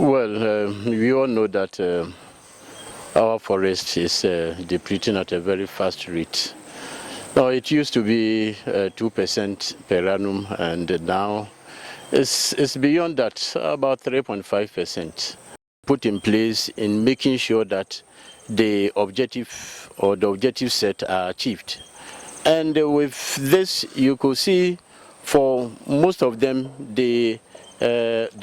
Well, we all know that our forest is depleting at a very fast rate. Now, it used to be 2% per annum, and now it's beyond that, about 3.5%. Put in place in making sure that the objective or the objectives set are achieved. And with this, you could see for most of them the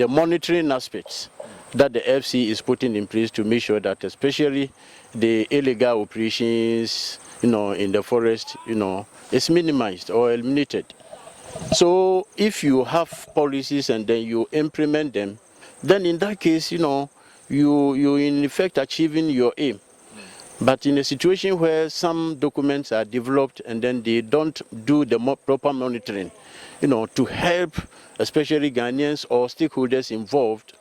monitoring aspects that the FC is putting in place to make sure that especially the illegal operations, in the forest, is minimized or eliminated. So if you have policies and then you implement them, then in that case, you in effect achieving your aim. But in a situation where some documents are developed and then they don't do the proper monitoring, to help especially Ghanaians or stakeholders involved,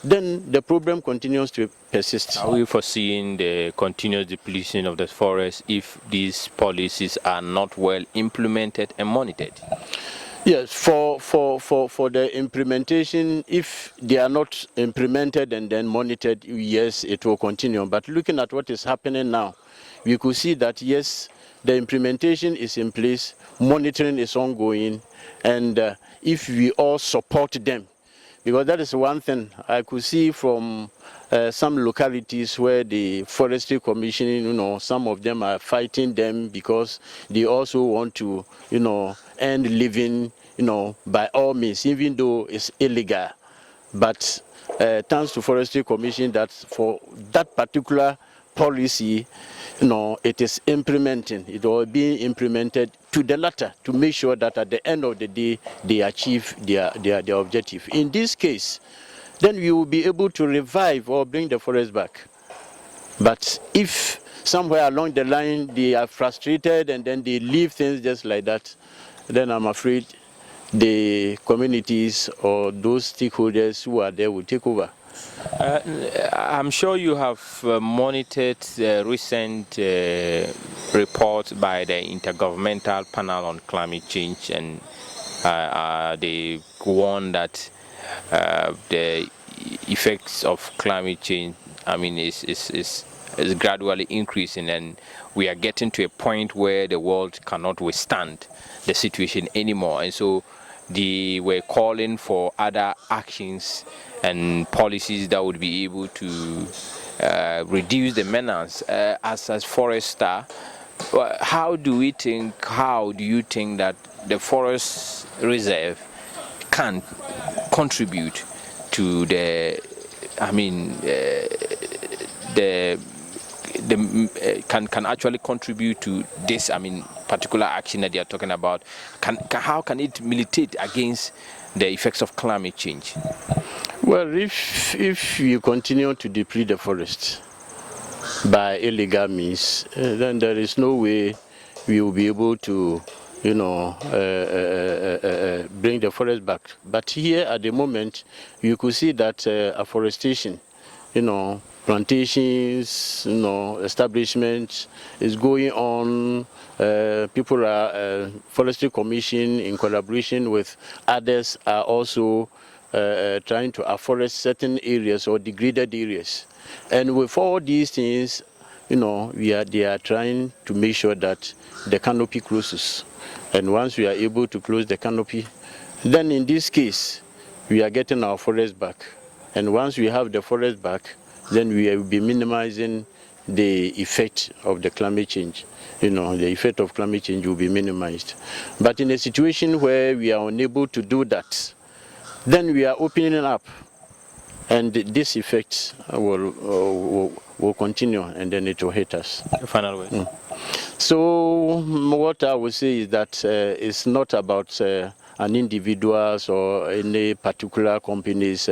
then the problem continues to persist. Are we foreseeing the continuous depletion of the forest if these policies are not well implemented and monitored? Yes, for the implementation, if they are not implemented and then monitored, yes, it will continue. But looking at what is happening now, we could see that, yes, the implementation is in place, monitoring is ongoing, and if we all support them, because that is one thing I could see from some localities where the Forestry Commission, some of them are fighting them because they also want to, earn living, by all means, even though it's illegal. But thanks to Forestry Commission that for that particular policy, it is implementing, it will be implemented to the latter to make sure that at the end of the day they achieve their objective. In this case, then we will be able to revive or bring the forest back. But if somewhere along the line they are frustrated and then they leave things just like that, then I'm afraid the communities or those stakeholders who are there will take over. I'm sure you have monitored the recent report by the Intergovernmental Panel on Climate Change, and they warn that the effects of climate change, is gradually increasing, and we are getting to a point where the world cannot withstand the situation anymore. And so they were calling for other actions and policies that would be able to reduce the menace. As forester, how do you think that the forest reserve can contribute to can actually contribute to this particular action that they are talking about? How can it militate against the effects of climate change? Well, if you continue to deplete the forest by illegal means, then there is no way we will be able to, bring the forest back. But here at the moment, you could see that afforestation, plantations, establishments is going on. People are, Forestry Commission in collaboration with others are also trying to afforest certain areas or degraded areas. And with all these things, they are trying to make sure that the canopy closes. And once we are able to close the canopy, then in this case, we are getting our forest back. And once we have the forest back, then we will be minimizing the effect of the climate change. The effect of climate change will be minimized. But in a situation where we are unable to do that, then we are opening up, and this effect will continue, and then it will hit us. Final word. So what I would say is that it's not about an individual's or any particular company's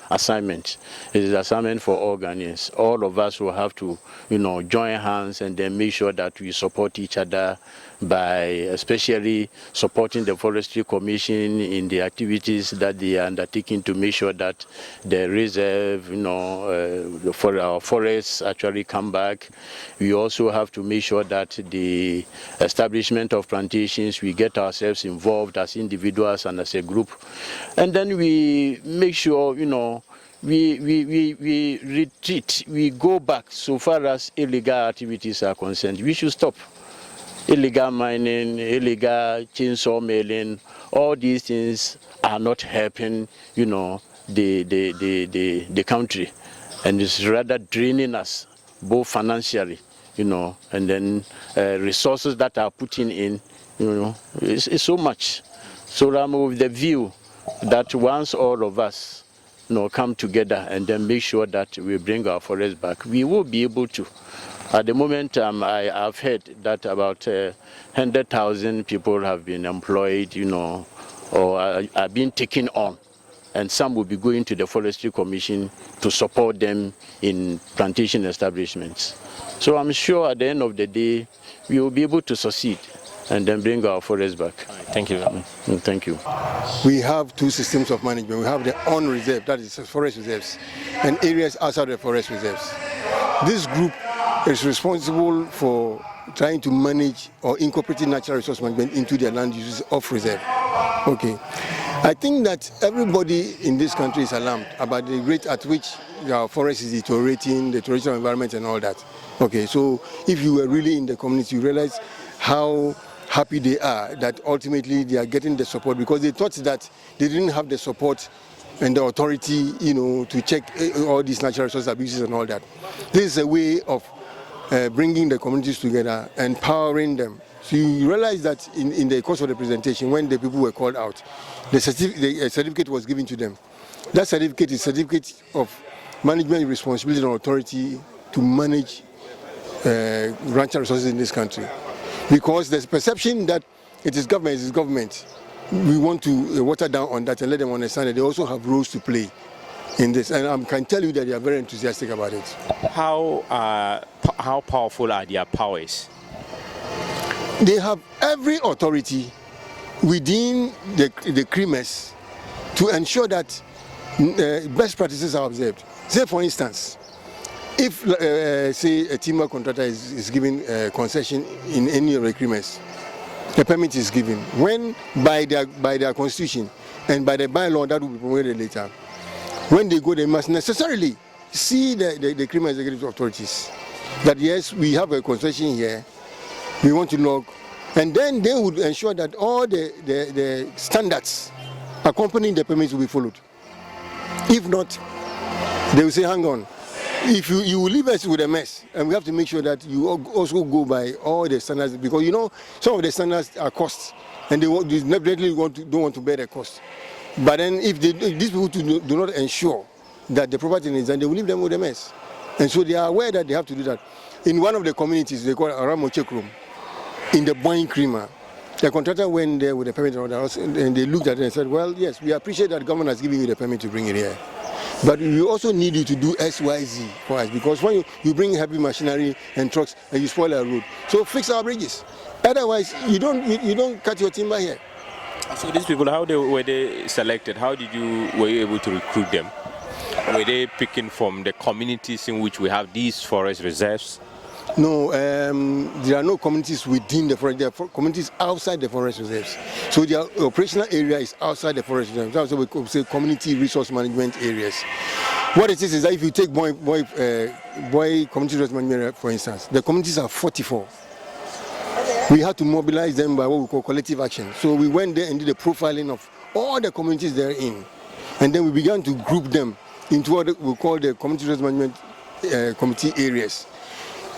assignment. It is an assignment for all Ghanaians. All of us will have to, join hands and then make sure that we support each other by especially supporting the Forestry Commission in the activities that they are undertaking to make sure that the reserve, for our forests actually come back. We also have to make sure that the establishment of plantations, we get ourselves involved as individuals and as a group. And then we make sure, we retreat, we go back so far as illegal activities are concerned. We should stop. Illegal mining, illegal chainsaw milling, all these things are not helping, the country. And it's rather draining us, both financially, and then resources that are putting in, it's so much. So I'm with the view that once all of us come together and then make sure that we bring our forest back, we will be able to. At the moment, I have heard that about 100,000 people have been employed, or are being taken on. And some will be going to the Forestry Commission to support them in plantation establishments. So I'm sure at the end of the day, we will be able to succeed and then bring our forest back. Thank you very much. Thank you. We have two systems of management. We have the on-reserve, that is forest reserves, and areas outside the forest reserves. This group is responsible for trying to manage or incorporating natural resource management into their land uses of reserve. Okay. I think that everybody in this country is alarmed about the rate at which our forest is deteriorating, the deterioration of environment and all that. Okay, so if you were really in the community, you realize how happy they are that ultimately they are getting the support, because they thought that they didn't have the support and the authority, to check all these natural resource abuses and all that. This is a way of bringing the communities together, empowering them. So you realize that in the course of the presentation, when the people were called out, the certificate was given to them. That certificate is a certificate of management responsibility and authority to manage rancher resources in this country. Because there's perception that it is government. We want to water down on that and let them understand that they also have roles to play in this. And I can tell you that they are very enthusiastic about it. How powerful are their powers? They have every authority within the creamers to ensure that best practices are observed. Say, for instance, if say a timber contractor is given concession in any of the creamers, the permit is given. When by their constitution and by the bylaw that will be promoted later, when they go, they must necessarily see the criminal executive authorities that yes, we have a concession here, we want to log, and then they would ensure that all the standards accompanying the permits will be followed. If not, they will say, hang on, if you will leave us with a mess, and we have to make sure that you also go by all the standards, because some of the standards are costs, and they definitely don't want to bear the cost. But then if these people do not ensure that the property is done, they will leave them with a mess. And so they are aware that they have to do that. In one of the communities, they call it Aramochekrum, in the Boin creamer, the contractor went there with a permit and they looked at it and said, well, yes, we appreciate that the government has given you the permit to bring it here. But we also need you to do XYZ for us, because when you bring heavy machinery and trucks and you spoil our road, so fix our bridges. Otherwise, you don't cut your timber here. So these people, how were they selected? How were you able to recruit them? Were they picking from the communities in which we have these forest reserves? No, there are no communities within the forest. There are communities outside the forest reserves. So their operational area is outside the forest reserves. That's what we say community resource management areas. What it is that if you take Boy Community Resource Management Area, for instance, the communities are 44. We had to mobilize them by what we call collective action. So we went there and did a profiling of all the communities they're in. And then we began to group them into what we call the community resource management committee areas.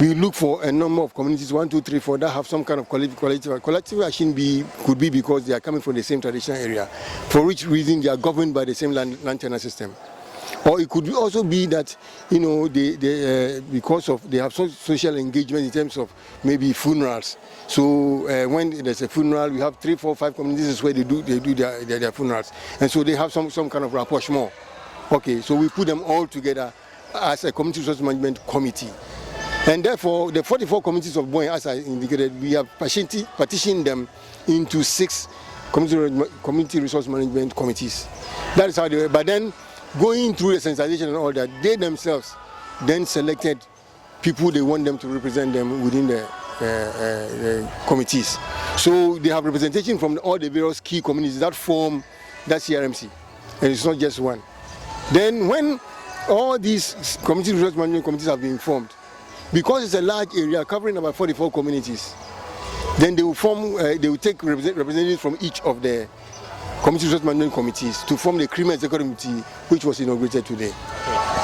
We look for a number of communities, 1, 2, 3, 4, that have some kind of collective action. Could be because they are coming from the same traditional area, for which reason they are governed by the same land tenure system. Or it could also be that, because of they have social engagement in terms of maybe funerals. So when there's a funeral, we have 3, 4, 5 communities where they do their funerals, and so they have some kind of rapprochement. Okay, so we put them all together as a community resource management committee, and therefore the 44 communities of Boin, as I indicated, we have partitioned them into 6 community resource management committees. That is how they were. But then, going through the sensitization and all that, they themselves then selected people they want them to represent them within the committees. So they have representation from all the various key communities that form that CRMC, and it's not just one. Then when all these community resource management committees have been formed, because it's a large area covering about 44 communities, then they will form, they will take representatives from each of the community resource management committees to form the Creamer Executive Committee, which was inaugurated today.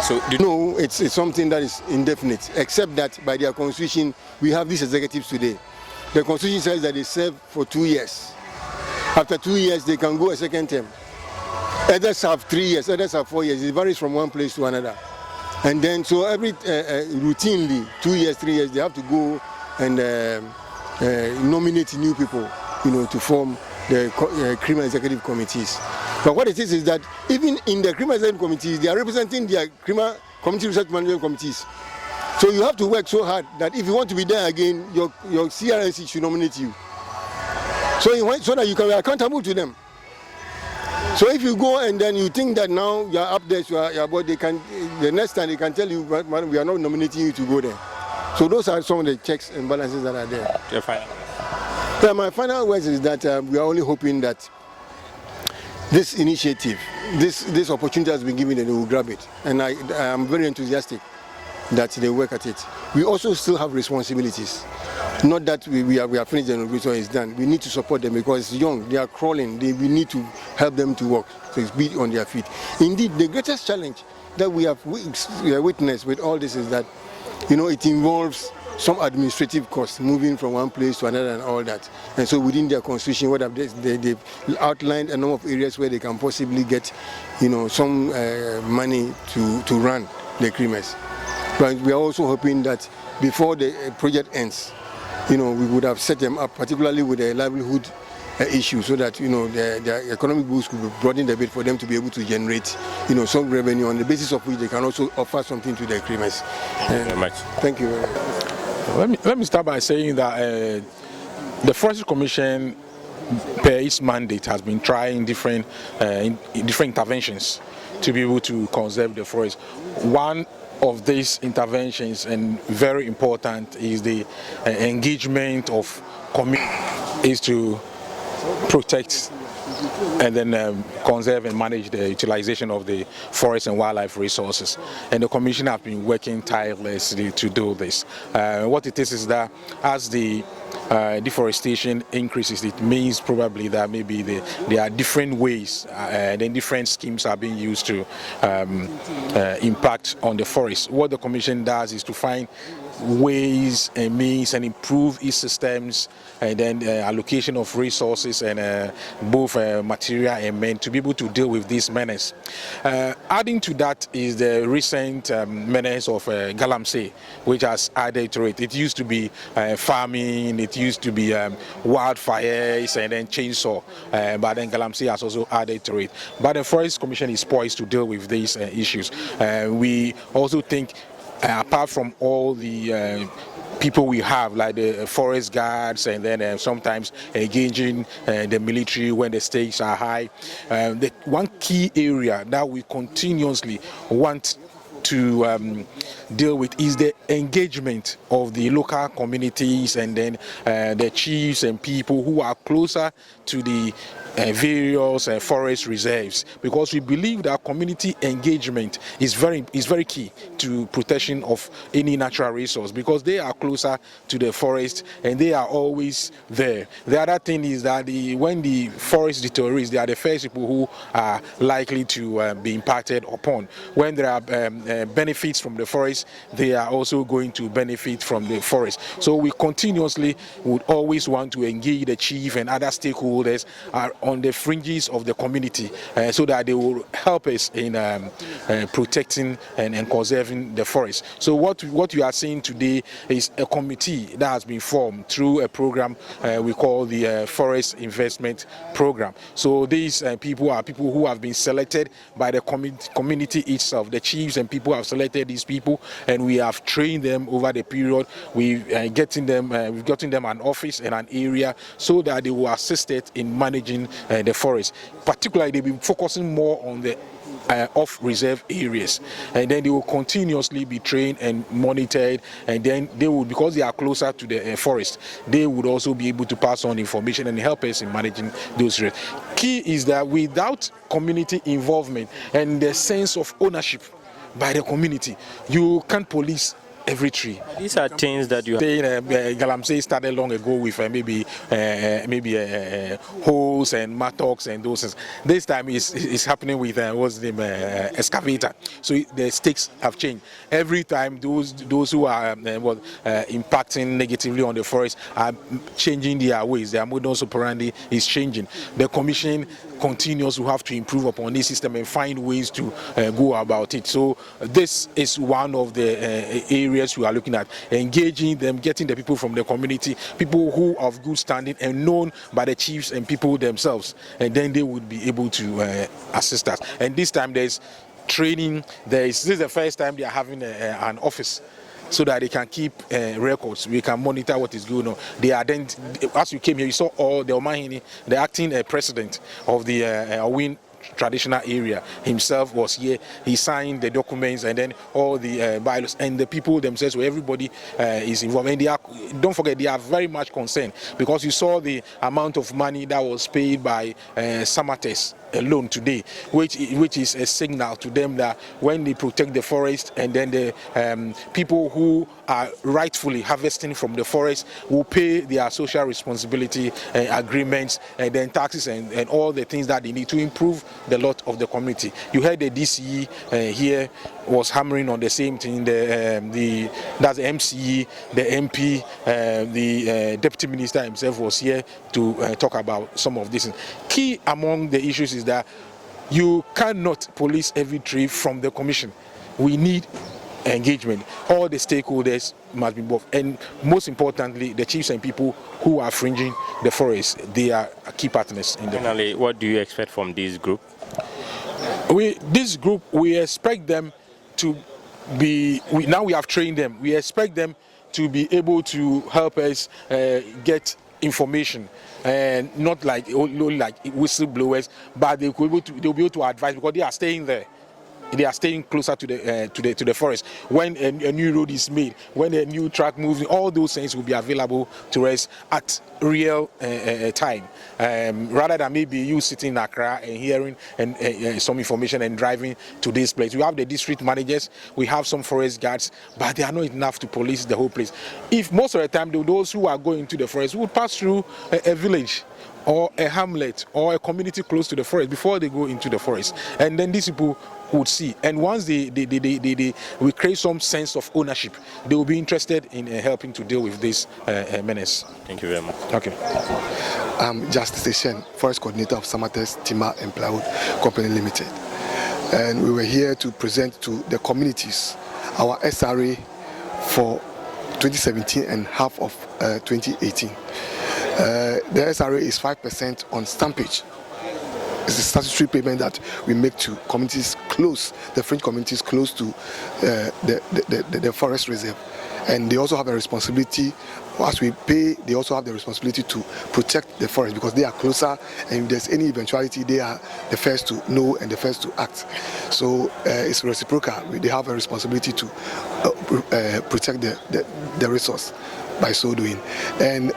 So no, it's something that is indefinite, except that by their constitution, we have these executives today. The constitution says that they serve for 2 years. After 2 years, they can go a second term. Others have 3 years, others have 4 years. It varies from one place to another. And then, so every routinely, 2 years, 3 years, they have to go and nominate new people, to form the criminal executive committees. But what it is that even in the criminal executive committees, they are representing their criminal community research management committees. So you have to work so hard that if you want to be there again, your CRNC should nominate you. So that you can be accountable to them. So if you go and then you think that now you are up there, but the next time they can tell you, we are not nominating you to go there. So those are some of the checks and balances that are there. Your final. Yeah, my final words is that we are only hoping that this initiative, this opportunity has been given and they will grab it. And I am very enthusiastic that they work at it. We also still have responsibilities. Not that we are finished and the is done. We need to support them because it's young, they are crawling, we need to help them to walk, to be on their feet. Indeed, the greatest challenge that we have witnessed with all this is that, it involves some administrative costs, moving from one place to another and all that. And so within their constitution, what have they've outlined a number of areas where they can possibly get, some money to run the creamers. But we are also hoping that before the project ends, we would have set them up, particularly with the livelihood issue, so that the economic boost could be broadened a bit for them to be able to generate some revenue on the basis of which they can also offer something to their creamers. Thank you very much. Thank you very much. Let me start by saying that the Forestry Commission, per its mandate, has been trying different interventions to be able to conserve the forest. One of these interventions, and very important, is the engagement of community, is to protect and then conserve and manage the utilization of the forest and wildlife resources. And the Commission has been working tirelessly to do this. What it is that as the deforestation increases, it means probably that maybe there are different ways and then different schemes are being used to impact on the forest. What the Commission does is to find ways and means and improve its systems and then allocation of resources and both material and men to be able to deal with this menace. Adding to that is the recent menace of galamsey, which has added to it. It used to be farming, it used to be wildfires and then chainsaw, but then galamsey has also added to it. But the Forest Commission is poised to deal with these issues. We also think apart from all the people we have, like the forest guards, and then sometimes engaging the military when the stakes are high, the one key area that we continuously want to deal with is the engagement of the local communities and then the chiefs and people who are closer to the various forest reserves, because we believe that community engagement is very key to protection of any natural resource, because they are closer to the forest and they are always there. The other thing is that when the forest deteriorates, they are the first people who are likely to be impacted upon. When there are benefits from the forest, they are also going to benefit from the forest. So we continuously would always want to engage the chief and other stakeholders on the fringes of the community, so that they will help us in protecting and conserving the forest. So what you are seeing today is a committee that has been formed through a program we call the Forest Investment Program. So these people are people who have been selected by the community itself, the chiefs and people people have selected these people, and we have trained them over the period. We've gotten them an office and an area so that they will assist it in managing the forest. Particularly, they'll be focusing more on the off-reserve areas, and then they will continuously be trained and monitored, and then they will, because they are closer to the forest, they would also be able to pass on information and help us in managing those areas. Key is that without community involvement and the sense of ownership by the community, you can't police every tree. These are things that you Galamsey started long ago with maybe holes and mattocks and those things. This time is happening with what's the name, excavator. So the stakes have changed. Every time those who are impacting negatively on the forest are changing their ways. Their modus operandi is changing. The commission continues to have to improve upon this system and find ways to go about it. So this is one of the areas we are looking at, engaging them, getting the people from the community, people who are of good standing and known by the chiefs and people themselves, and then they would be able to assist us. And this time there's training. This is the first time they are having an office, so that they can keep records. We can monitor what is going on. They are then, as you came here, you saw all the Omahini, the acting president of the Aowin traditional area himself was here. He signed the documents, and then all the bylaws, and the people themselves, where everybody is involved. And they are, don't forget, they are very much concerned, because you saw the amount of money that was paid by Samates alone today, which is a signal to them that when they protect the forest, and then the people who are rightfully harvesting from the forest will pay their social responsibility agreements, and then taxes, and all the things that they need to improve the lot of the community. You heard the DCE here was hammering on the same thing. That's the MCE, the MP, the deputy minister himself was here to talk about some of this. Key among the issues is that you cannot police every tree from the commission. We need engagement. All the stakeholders must be involved, and most importantly, the chiefs and people who are fringing the forest, they are key partners in the. Finally, what do you expect from this group? This group, we expect them to be, now we have trained them, we expect them to be able to help us get information, and not like whistleblowers, but they'll be able to advise, because they are staying there. They are staying closer to the forest. When a new road is made, when a new track moves, all those things will be available to us at real time, rather than maybe you sitting in Accra and hearing some information and driving to this place. We have the district managers, we have some forest guards, but they are not enough to police the whole place. If most of the time those who are going to the forest would pass through a village or a hamlet or a community close to the forest before they go into the forest, and then these people would see, and once we create some sense of ownership, they will be interested in helping to deal with this menace. Thank you very much. Okay. I'm Justice Shen, Forest Coordinator of Samates Timber and Plywood Company Limited, and we were here to present to the communities our SRA for 2017 and half of 2018. The SRA is 5% on stampage. It's a statutory payment that we make to communities close, the fringe communities close to the forest reserve. And they also have a responsibility, as we pay, they also have the responsibility to protect the forest, because they are closer, and if there's any eventuality, they are the first to know and the first to act. So it's reciprocal. They have a responsibility to protect the resource by so doing. And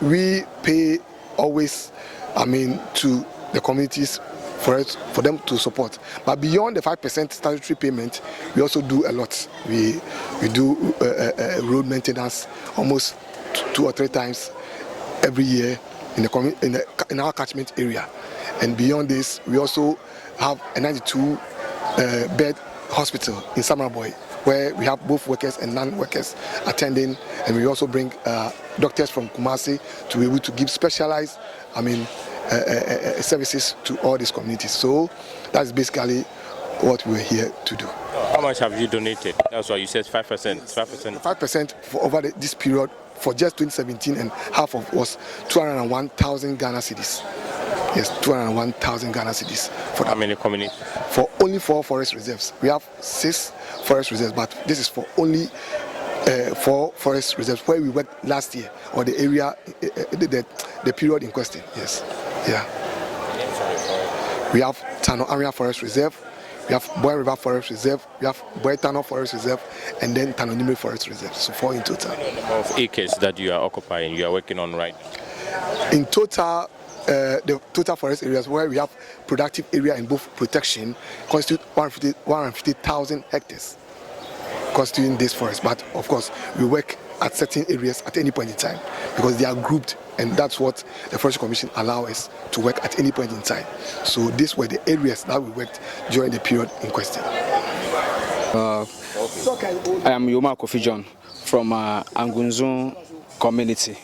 we pay always, to the communities for them to support. But beyond the 5% statutory payment, we also do a lot. We do road maintenance almost 2 or 3 times every year in our catchment area. And beyond this, we also have a 92-bed hospital in Samaraboy, where we have both workers and non-workers attending, and we also bring doctors from Kumasi to be able to give specialized, services to all these communities. So that's basically what we're here to do. How much have you donated? That's why you said 5%. 5% for over this period for just 2017 and half of was 201,000 Ghana cedis. Yes, 201,000 Ghana cedis. For how many communities? For only 4 forest reserves. We have 6 forest reserves, but this is for only 4 forest reserves where we worked last year, or the area, the period in question. Yes, yeah. We have Tano Area Forest Reserve, we have Boin River Forest Reserve, we have Boin Tano Forest Reserve, and then Tano Nimri Forest Reserve. So 4 in total. The number of acres that you are occupying, you are working on right now? In total, the total forest areas where we have productive area in both protection constitute 150,000 hectares constituting this forest. But of course, we work at certain areas at any point in time because they are grouped, and that's what the Forestry Commission allows us to work at any point in time. So these were the areas that we worked during the period in question. I am Yoma Kofi John from Angunzun community,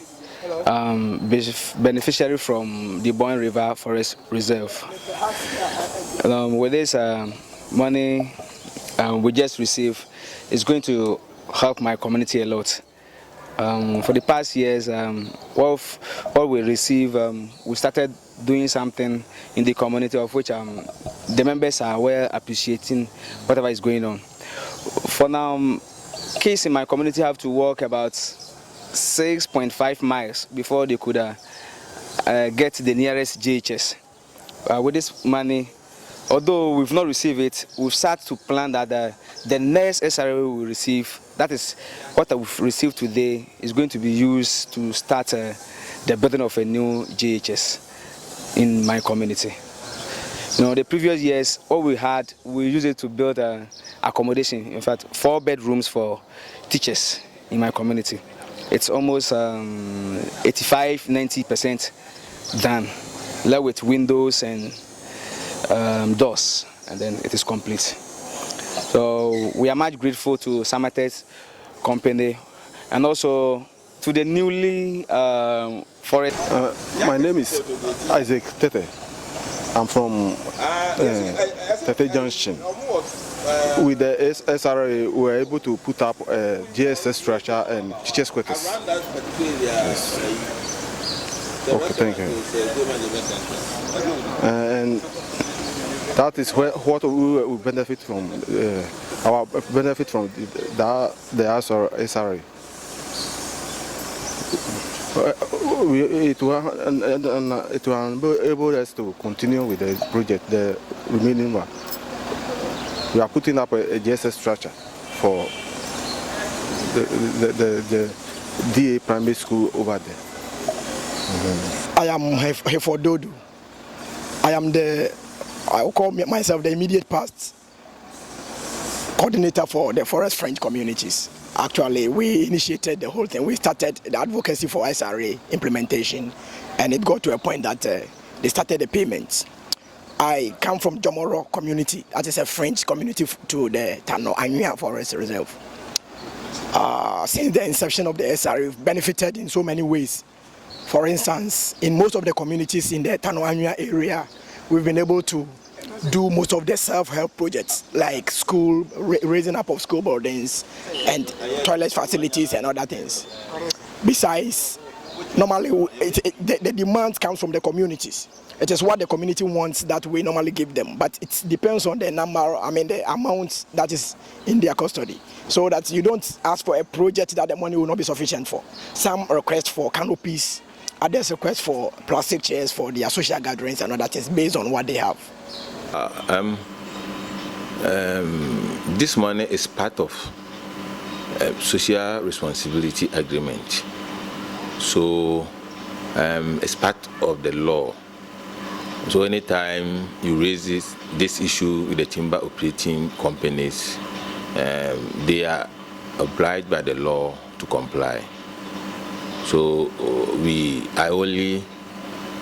beneficiary from the Boin River Forest Reserve. With this money we just received, it's going to help my community a lot. For the past years, what we receive, we started doing something in the community of which the members are well appreciating whatever is going on. For now, kids in my community have to walk about 6.5 miles before they could get to the nearest GHS. With this money, although we've not received it, we've started to plan that the next SRA we will receive, that is what we've received today, is going to be used to start the building of a new GHS in my community. The previous years, all we had, we used it to build accommodation. In fact, 4 bedrooms for teachers in my community. It's almost 85–90% done, left with windows and doors, and then it is complete. So we are much grateful to Samate's company and also to the newly forest. My name is Isaac Tete. I'm from Tete Junction. With the SRA, we were able to put up a GSS structure and teachers' quarters. Yes. Okay, thank you. And that is what we will benefit from. Our benefit from the SRA. It will enable us to continue with the project, the remaining one. We are putting up a GSS structure for the DA primary school over there. I am Hefo Dodo. I will call myself the immediate past coordinator for the Forest French communities. Actually, we initiated the whole thing. We started the advocacy for SRA implementation, and it got to a point that they started the payments. I come from Jomoro community, that is a French community to the Tano Anya Forest Reserve. Since the inception of the SRA, we've benefited in so many ways. For instance, in most of the communities in the Tano Anya area, we've been able to do most of the self-help projects like school, raising up of school buildings and toilet facilities and other things. Besides, normally the demand comes from the communities. It is what the community wants that we normally give them, but it depends on the number, the amount that is in their custody. So that you don't ask for a project that the money will not be sufficient for. Some request for canopies, others request for plastic chairs for their social gatherings and other things based on what they have. This money is part of social responsibility agreement. So it's part of the law. So anytime you raise this issue with the timber operating companies, they are obliged by the law to comply. So I only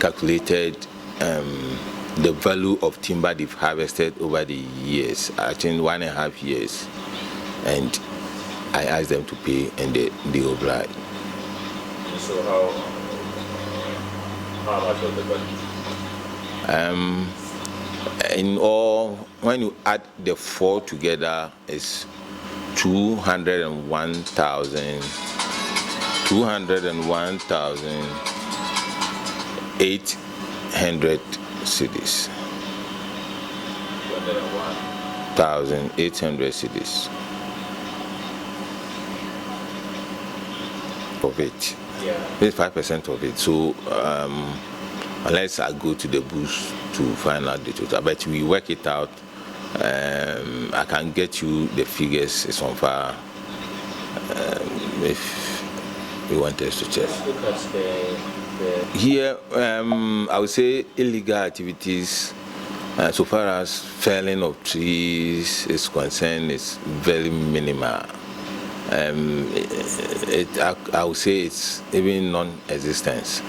calculated the value of timber they've harvested over the years, I think 1.5 years, and I asked them to pay, and they obliged. So how much was the value? In all, when you add the 4 together, it's 201,800 1,800 cedis. 1,800 cedis of it. It's 5% of it. So unless I go to the bush to find out the total, but we work it out. I can get you the figures. It's on fire. If you want us to check. Here, I would say illegal activities. So far as felling of trees is concerned, it's very minimal. I would say it's even non-existent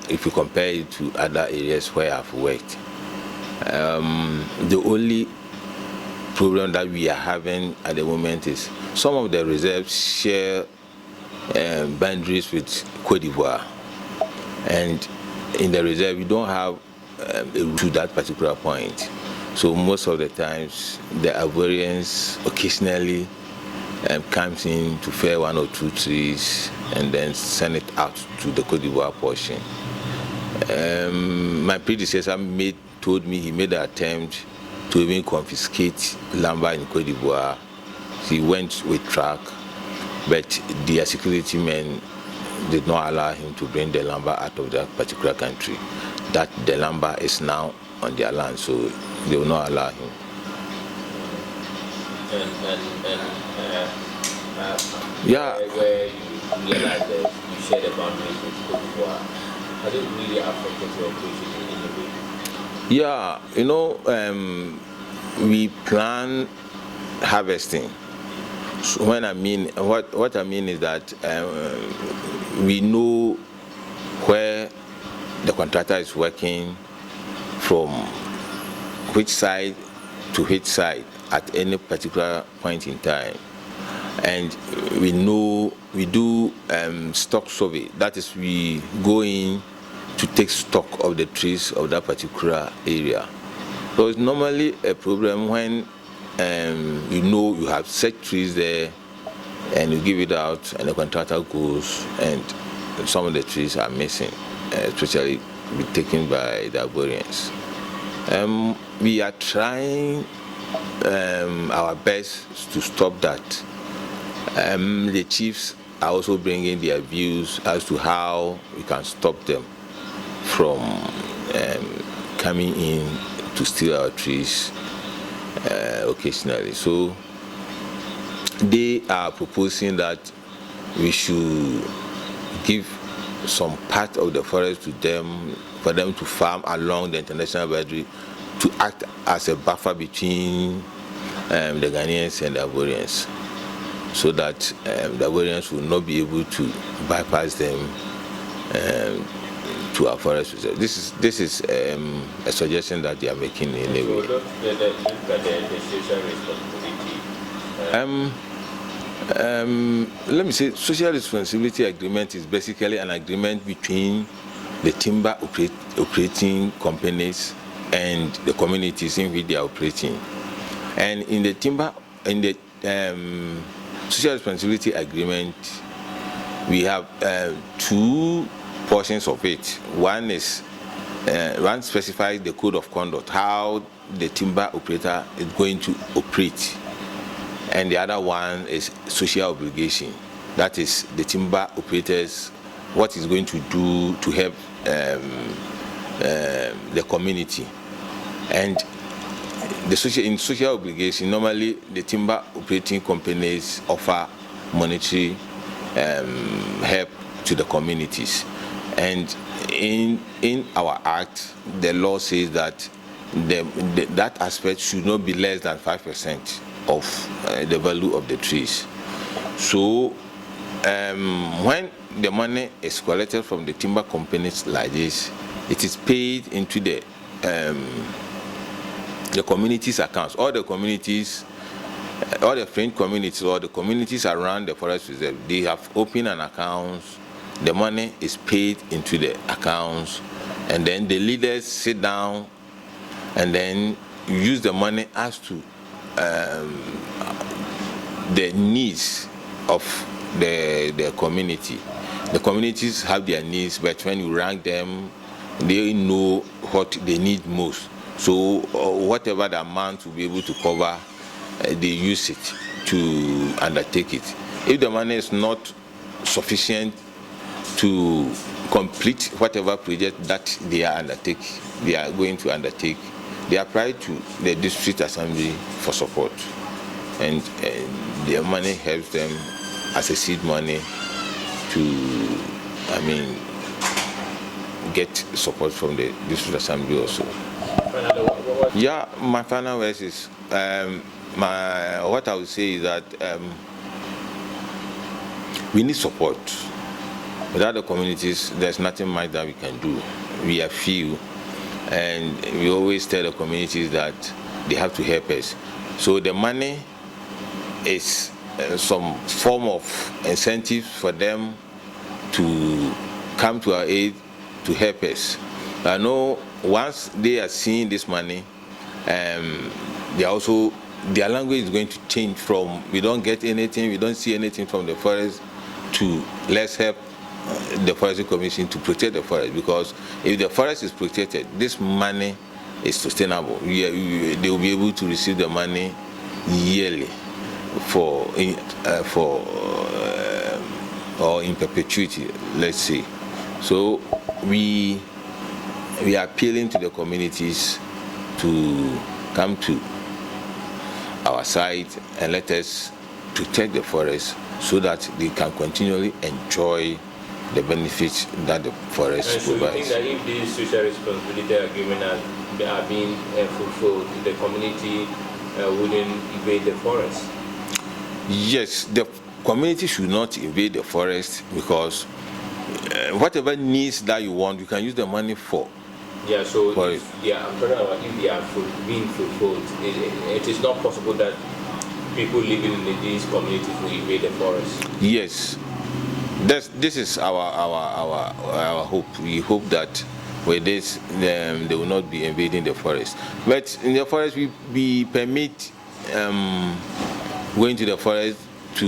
if you compare it to other areas where I've worked. The only problem that we are having at the moment is some of the reserves share boundaries with Côte d'Ivoire, and in the reserve we don't have a route to that particular point. So most of the times the Ivorians occasionally comes in to fell 1 or 2 trees and then send it out to the Côte d'Ivoire portion. My predecessor told me he made an attempt to even confiscate lumber in Côte d'Ivoire. He went with truck, but the security men did not allow him to bring the lumber out of that particular country. That the lumber is now on their land, so they will not allow him. Yeah. Where you realize that you share the boundaries with Côte d'Ivoire, has it really affected your operation in any way? Yeah, you know, we plan harvesting. So when I mean, what I mean is that we know where the contractor is working, from which side to which side at any particular point in time, and we know we do stock survey. That is, we go in to take stock of the trees of that particular area. So it's normally a problem when you know you have set trees there and you give it out and the contractor goes and some of the trees are missing, especially be taken by the Ivorians. We are trying our best to stop that. The chiefs are also bringing their views as to how we can stop them from coming in to steal our trees occasionally. So they are proposing that we should give some part of the forest to them, for them to farm along the international boundary, to act as a buffer between the Ghanaians and the Ivorians, so that the Ivorians will not be able to bypass them to our forest reserve. This is a suggestion that they are making in a way. So the social responsibility. Let me say, social responsibility agreement is basically an agreement between the timber operating companies and the communities in which they are operating. And in the social responsibility agreement, we have 2 portions of it. One specifies the code of conduct, how the timber operator is going to operate, and the other one is social obligation. That is the timber operators, what is going to do to help the community. And in social obligation, normally the timber operating companies offer monetary help to the communities. And in our act, the law says that that aspect should not be less than 5% of the value of the trees. So when the money is collected from the timber companies like this, it is paid into the communities' accounts. All the communities, all the French communities or the communities around the forest reserve, they have opened an account. The money is paid into the accounts, and then the leaders sit down and then use the money as to the needs of the community. The communities have their needs, but when you rank them they know what they need most. So whatever the amount to be able to cover, they use it to undertake it. If the money is not sufficient to complete whatever project that they are going to undertake, they apply to the district assembly for support, and their money helps them as a seed money to, get support from the district assembly also. Yeah, my final words is, what I would say is that we need support. Without the communities, there's nothing much that we can do. We are few, and we always tell the communities that they have to help us. So the money is some form of incentive for them to come to our aid to help us. I know once they are seeing this money, their language is going to change from we don't get anything, we don't see anything from the forest, to let's help the Forestry Commission to protect the forest, because if the forest is protected, this money is sustainable. They will be able to receive the money yearly or in perpetuity, let's say. So we are appealing to the communities to come to our side and let us protect the forest so that they can continually enjoy the benefits that the forest provides. So you think that if these social responsibility agreements are being fulfilled, the community wouldn't invade the forest? Yes, the community should not invade the forest, because whatever needs that you want, you can use the money for. Yeah, so I'm talking about if they are being fulfilled, it is not possible that people living in these communities will invade the forest. Yes, this is our hope. We hope that with this, they will not be invading the forest. But in the forest, we permit going to the forest to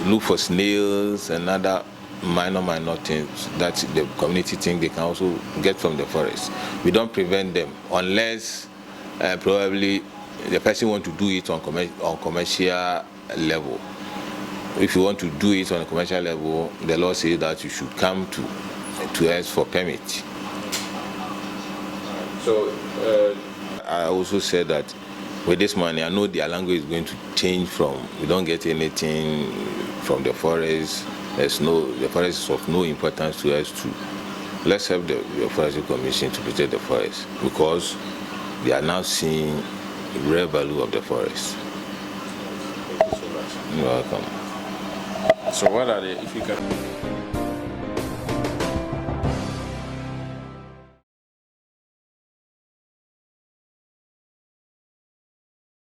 look for snails and other minor things that the community think they can also get from the forest. We don't prevent them unless probably the person want to do it on commercial level. If you want to do it on a commercial level, the law says that you should come to us for permit. So I also said that with this money, I know their language is going to change from we don't get anything from the forest. The forest is of no importance to us. Let's help the Forestry Commission to protect the forest, because they are now seeing the real value of the forest. Thank you so much. You're welcome. So what are the, if you can...